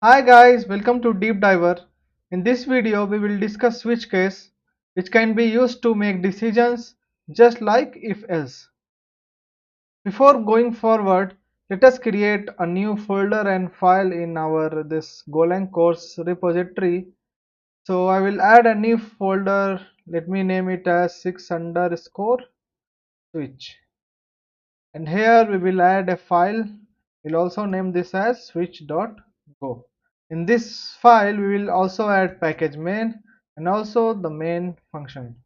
Hi guys, welcome to Deep Diver. In this video, we will discuss switch case, which can be used to make decisions just like if else. Before going forward, let us create a new folder and file in our this Golang course repository. So I will add a new folder. Let me name it as 6 underscore switch. And here we will add a file. We'll also name this as switch.go. In this file we will also add package main and also the main function.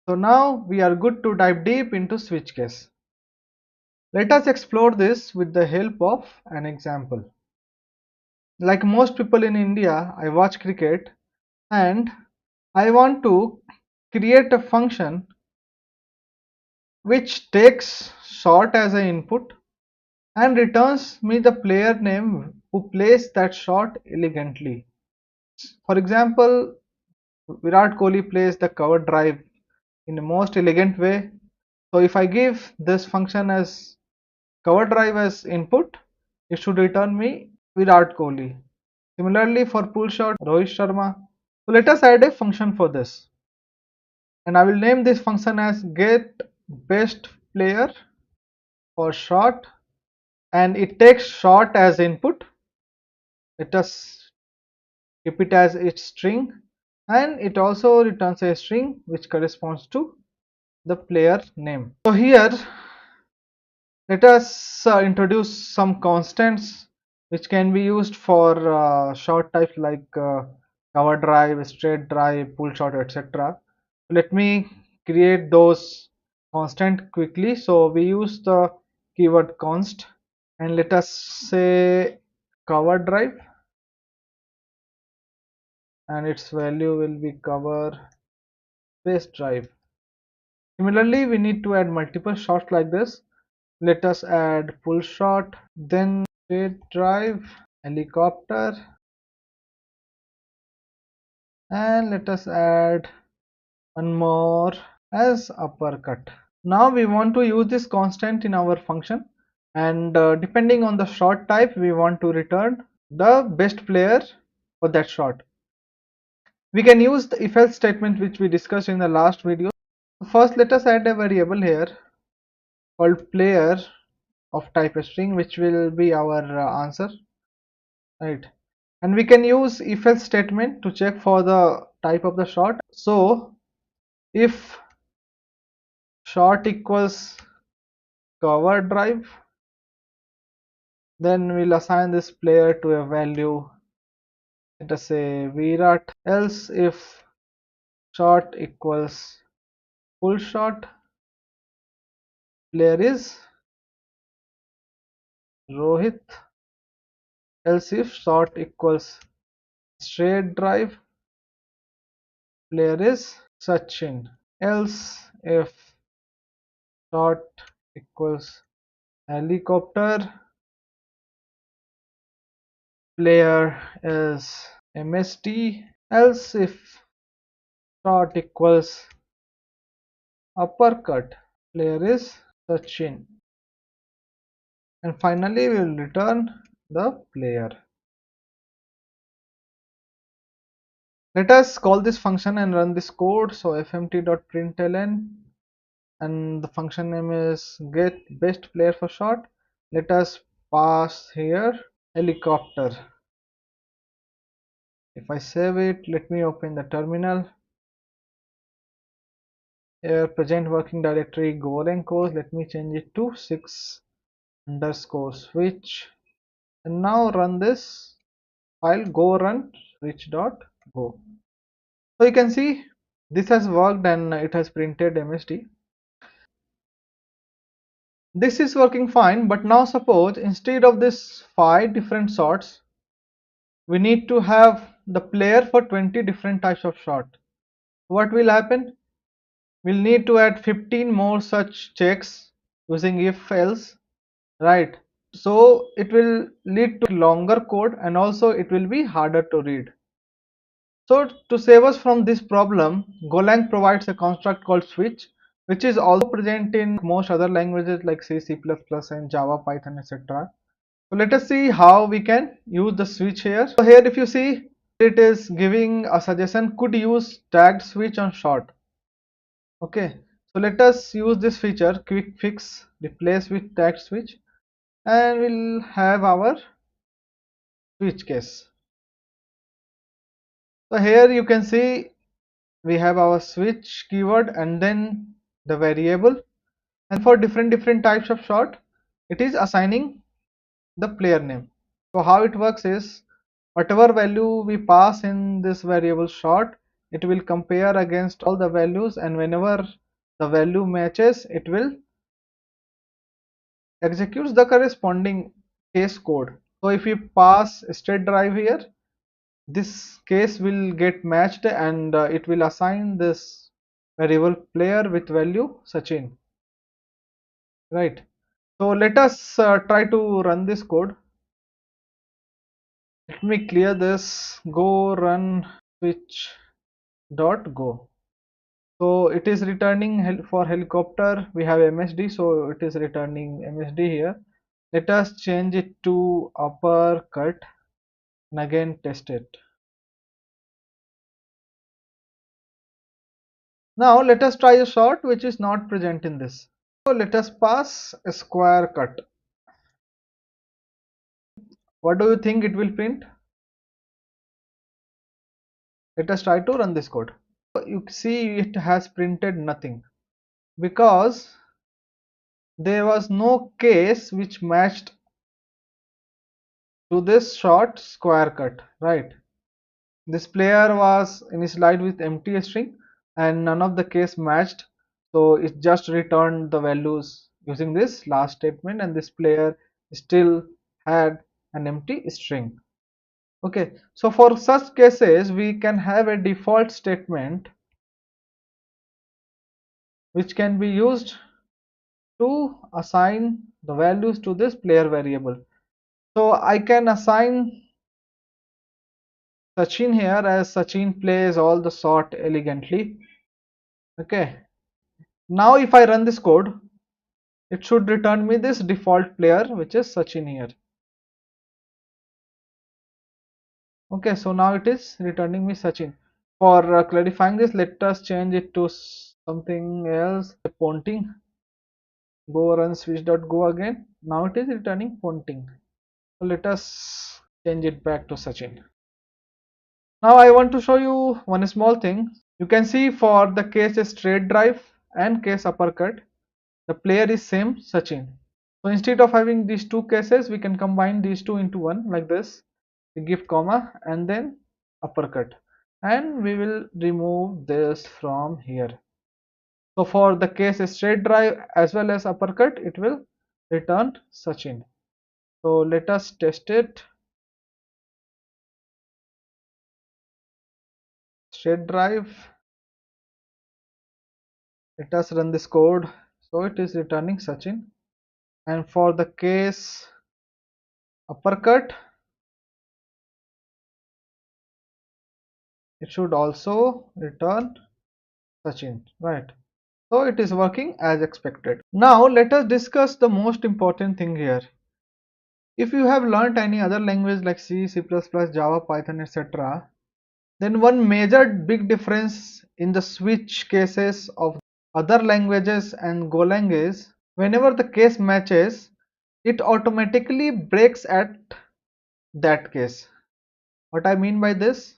So now we are good to dive deep into switch case. Let us explore this with the help of an example. Like most people in India, I watch cricket and I want to create a function which takes shot as an input and returns me the player name who plays that shot elegantly. For example, Virat Kohli plays the cover drive in the most elegant way. So if I give this function as cover drive as input, it should return me Virat Kohli. Similarly for pull shot, Rohit Sharma. So let us add a function for this. And I will name this function as get best player for shot, and it takes shot as input. Let us keep it as its string, and it also returns a string which corresponds to the player name. So here let us introduce some constants which can be used for short types like cover drive, straight drive, pull shot, etc. Let me create those constant quickly. So we use the keyword const, and let us say cover drive, and its value will be cover space drive. Similarly, we need to add multiple shots like this. Let us add pull shot, then straight drive, helicopter, and let us add one more as uppercut. Now we want to use this constant in our function, and depending on the shot type, we want to return the best player for that shot. We can use the if else statement which we discussed in the last video. First, let us add a variable here called player of type string, which will be our answer, right? And we can use if else statement to check for the type of the shot. So if shot equals cover drive, then we'll assign this player to a value, let us say Virat. Else if shot equals full shot, player is Rohit. Else if shot equals straight drive, player is Sachin. Else if shot equals helicopter, player is MST. Else if shot equals uppercut, player is Sachin. And finally we will return the player. Let us call this function and run this code. So fmt.println, and the function name is get best player for shot. Let us pass here helicopter. If I save it, let me open the terminal. Here present working directory Golang course, let me change it to 6 underscore switch, and now run this file, go run switch.go. So you can see this has worked and it has printed MSD. This is working fine, but now suppose instead of this 5 different shots, we need to have the player for 20 different types of shot. What will happen? We'll need to add 15 more such checks using if else, right? So it will lead to longer code and also it will be harder to read. So to save us from this problem, Golang provides a construct called switch, which is also present in most other languages like C, C++, and Java, Python, etc. So let us see how we can use the switch here. So here if you see, it is giving a suggestion could use tagged switch on short. Okay, so let us use this feature quick fix replace with tagged switch, and we'll have our switch case. So here you can see we have our switch keyword and then the variable, and for different types of short it is assigning the player name. So how it works is whatever value we pass in this variable short, it will compare against all the values, and whenever the value matches it will executes the corresponding case code. So if we pass state drive here, this case will get matched and it will assign this variable player with value Sachin, right? So let us try to run this code. Let me clear this. Go run switch dot go. So it is returning for helicopter. We have MSD, so it is returning MSD here. Let us change it to uppercut and again test it. Now let us try a short which is not present in this. So let us pass a square cut. What do you think it will print? Let us try to run this code. You see it has printed nothing because there was no case which matched to this short square cut, right? This player was initialized with empty string and none of the case matched, so it just returned the values using this last statement, and this player still had an empty string. Okay, so for such cases we can have a default statement which can be used to assign the values to this player variable. So I can assign Sachin here as Sachin plays all the sort elegantly. Okay, now if I run this code, it should return me this default player which is Sachin here. Okay, so now it is returning me Sachin. For clarifying this, let us change it to something else. Ponting. Go run switch.go again. Now it is returning Ponting. So let us change it back to Sachin. Now I want to show you one small thing. You can see for the case straight drive and case uppercut, the player is same Sachin. So instead of having these two cases, we can combine these two into one like this. We give comma and then uppercut, and we will remove this from here. So for the case straight drive as well as uppercut, it will return Sachin. So let us test it. Straight drive. Let us run this code. So it is returning Sachin. And for the case uppercut, it should also return Sachin, right? So it is working as expected. Now let us discuss the most important thing here. If you have learnt any other language like C, C++, Java, Python, etc., then one major big difference in the switch cases of other languages and Golang is whenever the case matches, it automatically breaks at that case. What I mean by this?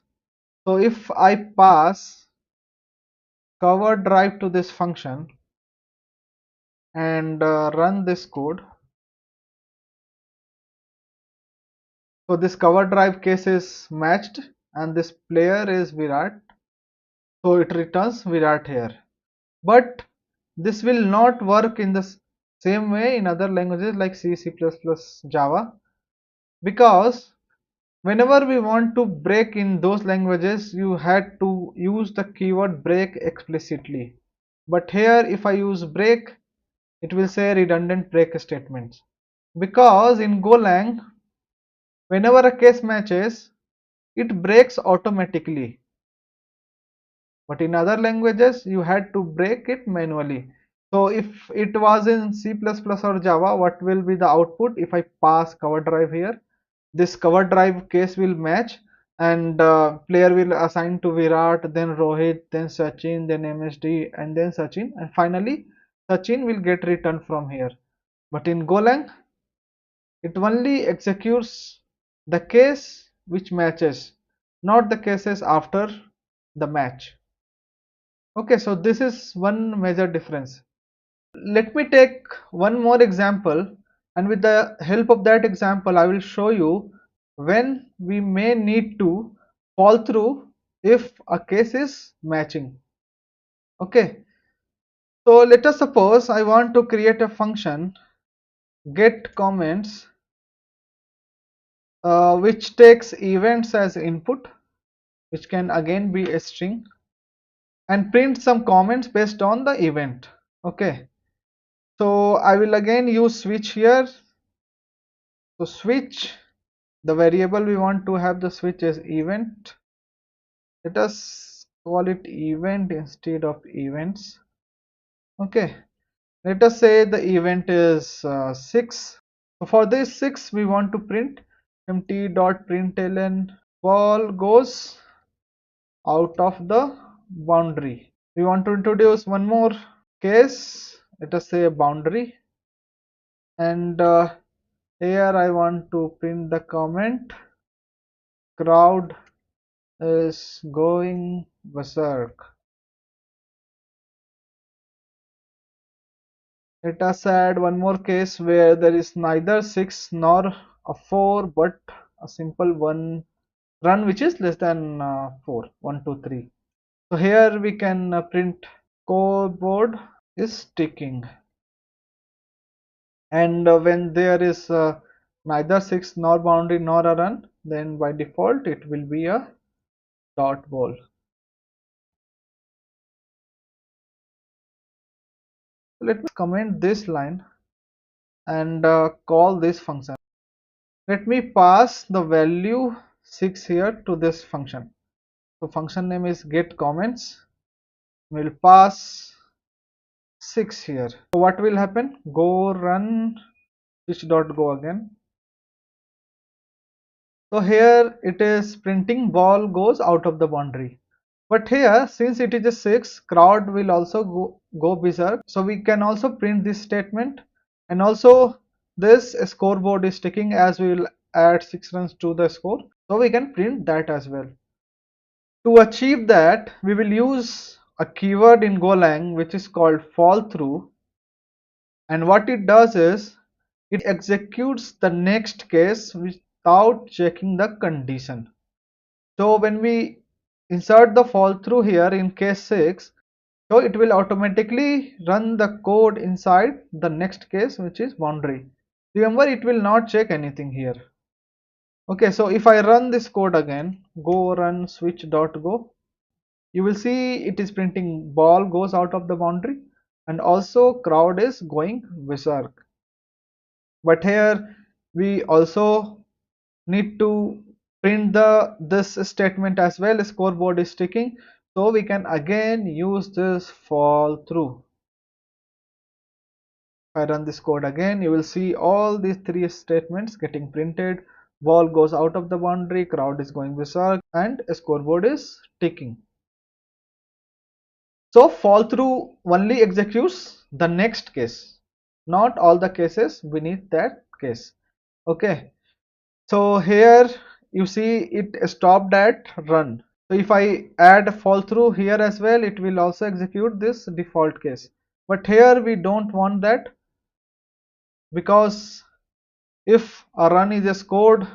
So if I pass cover drive to this function and run this code, so this cover drive case is matched and this player is Virat, so it returns Virat here. But this will not work in the same way in other languages like C, C++, Java, because whenever we want to break in those languages, you had to use the keyword break explicitly. But here if I use break, it will say redundant break statements, because in Golang, whenever a case matches, it breaks automatically. But in other languages, you had to break it manually. So if it was in C++ or Java, what will be the output if I pass cover drive here? This cover drive case will match, and player will assign to Virat, then Rohit, then Sachin, then MSD, and then Sachin, and finally Sachin will get returned from here. But in Golang, it only executes the case which matches, not the cases after the match. Okay, so this is one major difference. Let me take one more example, and with the help of that example I will show you when we may need to fall through if a case is matching. Okay, so let us suppose I want to create a function get comments which takes events as input, which can again be a string, and print some comments based on the event. Okay, so I will again use switch here. So switch, the variable we want to have the switch is event. Let us call it event instead of events. Okay, let us say the event is 6. So for this 6 we want to print empty.println ball goes out of the boundary. We want to introduce one more case, let us say a boundary, and here I want to print the comment crowd is going berserk. Let us add one more case where there is neither 6 nor a 4 but a simple one run which is less than 4, 1, 2, 3. So here we can print scoreboard is ticking, and when there is neither 6 nor boundary nor a run, then by default it will be a dot ball. So let me comment this line and call this function. Let me pass the value 6 here to this function. So function name is get comments. We'll pass 6 here. So what will happen? Go run switch.go again. So here it is printing ball goes out of the boundary. But here, since it is a 6, crowd will also go berserk. So we can also print this statement, and also this scoreboard is ticking as we will add 6 runs to the score. So we can print that as well. To achieve that, we will use a keyword in Golang which is called fallthrough, and what it does is it executes the next case without checking the condition. So when we insert the fallthrough here in case 6, so it will automatically run the code inside the next case which is boundary. Remember, it will not check anything here. Okay, so if I run this code again, go run switch.go, you will see it is printing ball goes out of the boundary, and also crowd is going berserk. But here we also need to print this statement as well. Scoreboard is ticking, so we can again use this fall through. If I run this code again, you will see all these 3 statements getting printed. Ball goes out of the boundary, crowd is going berserk, and scoreboard is ticking. So fall through only executes the next case, not all the cases beneath that case. Okay, so here you see it stopped at run. So if I add fall through here as well, it will also execute this default case. But here we don't want that, because if a run is scored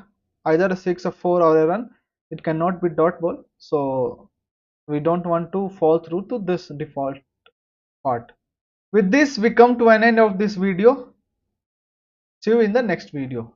either a 6 or 4 or a run, it cannot be dot ball. So we don't want to fall through to this default part. With this we come to an end of this video. See you in the next video.